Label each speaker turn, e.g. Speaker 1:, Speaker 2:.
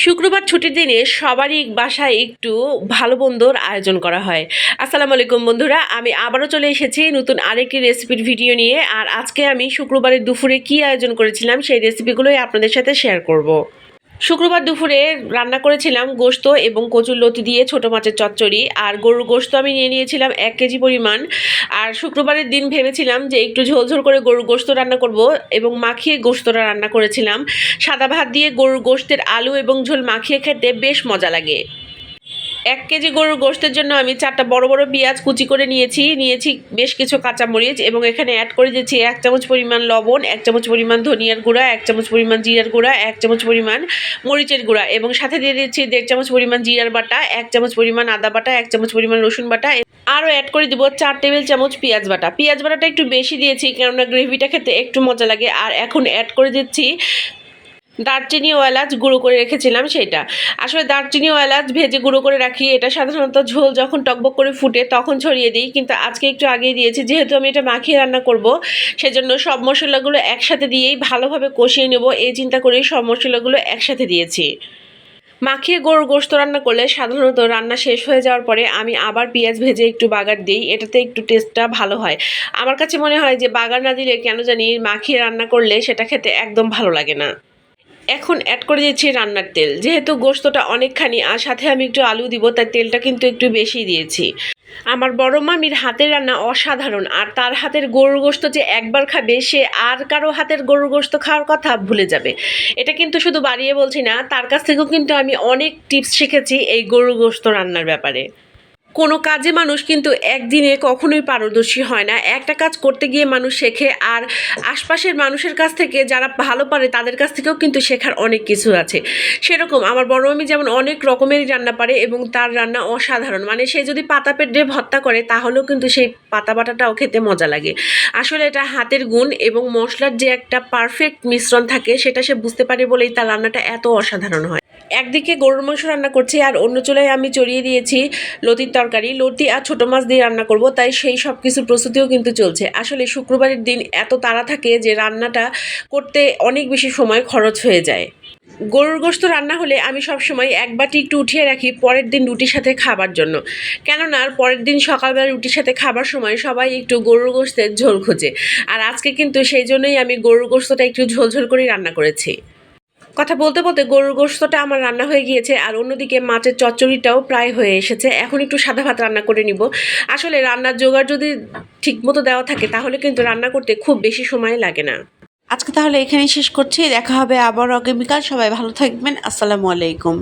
Speaker 1: শুক্রবার ছুটির দিনে সবারই বাসায় একটু ভালো মন্দর আয়োজন করা হয়। আসসালামু আলাইকুম বন্ধুরা, আমি আবারও চলে এসেছি নতুন আরেকটি রেসিপির ভিডিও নিয়ে। আর আজকে আমি শুক্রবারের দুপুরে কি আয়োজন করেছিলাম সেই রেসিপিগুলোই আপনাদের সাথে শেয়ার করব। শুক্রবার দুপুরে রান্না করেছিলাম গোশত এবং কচুর লতি দিয়ে ছোট মাছের চচ্চড়ি। আর গরুর গোশত আমি নিয়ে নিয়েছিলাম 1 কেজি পরিমাণ। আর শুক্রবারের দিন ভেবেছিলাম যে একটু ঝোল ঝোল করে গরুর গোশত রান্না করব এবং মাখিয়ে গোশতটা রান্না করেছিলাম। সাদা ভাত দিয়ে গরুর গোশতের আলু এবং ঝোল মাখিয়ে খেতে বেশ মজা লাগে। 1 কেজি গরুর গোশতের জন্য আমি 4টা বড় বড় পেঁয়াজ কুচি করে নিয়েছি বেশ কিছু কাঁচামরিচ এবং এখানে অ্যাড করে দিয়েছি 1 চামচ পরিমাণ লবণ, 1 চামচ পরিমাণ ধনিয়ার গুঁড়া, 1 চামচ পরিমাণ জিরার গুঁড়া, 1 চামচ পরিমাণ মরিচের গুঁড়া এবং সাথে দিয়ে দিচ্ছি 1.5 চামচ পরিমাণ জিরার বাটা, 1 চামচ পরিমাণ আদা বাটা, 1 চামচ পরিমাণ রসুন বাটা। আরও অ্যাড করে দিব 4 টেবিল চামচ পেঁয়াজ বাটা। পেঁয়াজ বাটাটা একটু বেশি দিয়েছি কেননা গ্রেভিটা খেতে একটু মজা লাগে। আর এখন অ্যাড করে দিচ্ছি দারচিনি ও এলাচ গুঁড়ো করে রেখেছিলাম সেটা। আসলে দারচিনি ও এলাচ ভেজে গুঁড়ো করে রাখি, এটা সাধারণত ঝোল যখন টকবক করে ফুটে তখন ছড়িয়ে দিই, কিন্তু আজকে একটু আগেই দিয়েছি যেহেতু আমি এটা মাখিয়ে রান্না করব। সেজন্য সব মশলাগুলো একসাথে দিয়েই ভালোভাবে কষিয়ে নেব, এই চিন্তা করেই সব মশলাগুলো একসাথে দিয়েছি। মাখিয়ে গরুর গোশত রান্না করলে সাধারণত রান্না শেষ হয়ে যাওয়ার পরে আমি আবার পেঁয়াজ ভেজে একটু বাগার দিই, এটাতে একটু টেস্টটা ভালো হয়। আমার কাছে মনে হয় যে বাগার না দিলে কেন জানি মাখিয়ে রান্না করলে সেটা খেতে একদম ভালো লাগে না। এখন অ্যাড করে দিচ্ছি রান্নার তেল, যেহেতু গোশতটা অনেকখানি আর সাথে আমি একটু আলু দিব তাই তেলটা কিন্তু একটু বেশি দিয়েছি। আমার বড় মামির হাতের রান্না অসাধারণ, আর তার হাতের গরুর গোশত যে একবার খাবে সে আর কারো হাতের গরুর গোশত খাওয়ার কথা ভুলে যাবে। এটা কিন্তু শুধু বাড়িয়ে বলছি না, তার কাছ থেকেও কিন্তু আমি অনেক টিপস শিখেছি এই গরুর গোশত রান্নার ব্যাপারে। কোনো কাজে মানুষ কিন্তু একদিনে কখনোই পারদর্শী হয় না, একটা কাজ করতে গিয়ে মানুষ শেখে। আর আশপাশের মানুষের কাছ থেকে যারা ভালো পারে তাদের কাছ থেকেও কিন্তু শেখার অনেক কিছু আছে। সেরকম আমার বড় মামি যেমন অনেক রকমেরই রান্না পারে এবং তার রান্না অসাধারণ, মানে সে যদি পাতা পেটে ভর্তা করে তাহলেও কিন্তু সেই পাতা বাটাটাও খেতে মজা লাগে। আসলে এটা হাতের গুণ এবং মশলার যে একটা পারফেক্ট মিশ্রণ থাকে সেটা সে বুঝতে পারে বলেই তার রান্নাটা এত অসাধারণ হয়। একদিকে গরুর মাংস রান্না করছি আর অন্য চুলায় আমি চড়িয়ে দিয়েছি লতির তরকারি। লতি আর ছোটো মাছ দিয়ে রান্না করব, তাই সেই সব কিছুর প্রস্তুতিও কিন্তু চলছে। আসলে শুক্রবারের দিন এত তাড়া থাকে যে রান্নাটা করতে অনেক বেশি সময় খরচ হয়ে যায়। গরুর গোশত রান্না হলে আমি সবসময় এক বাটি একটু উঠিয়ে রাখি পরের দিন রুটির সাথে খাবার জন্য, কেননা পরের দিন সকালবেলা রুটির সাথে খাবার সময় সবাই একটু গরুর গোশতের ঝোল খোঁজে। আর আজকে কিন্তু সেই জন্যই আমি গরুর গোশতটা একটু ঝোল ঝোল করে রান্না করেছি। কথা বলতে বলতে গরুর গোশতটা আমার রান্না হয়ে গিয়েছে আর অন্যদিকে মাছের চচ্চড়িটাও প্রায় হয়ে এসেছে। এখন একটু সাদা ভাত রান্না করে নিব। আসলে রান্নার জোগাড় যদি ঠিকমতো দেওয়া থাকে তাহলে কিন্তু রান্না করতে খুব বেশি সময় লাগে না। আজকে তাহলে এখানেই শেষ করছি, দেখা হবে আবার আগামীকাল। সবাই ভালো থাকবেন। আসসালামু আলাইকুম।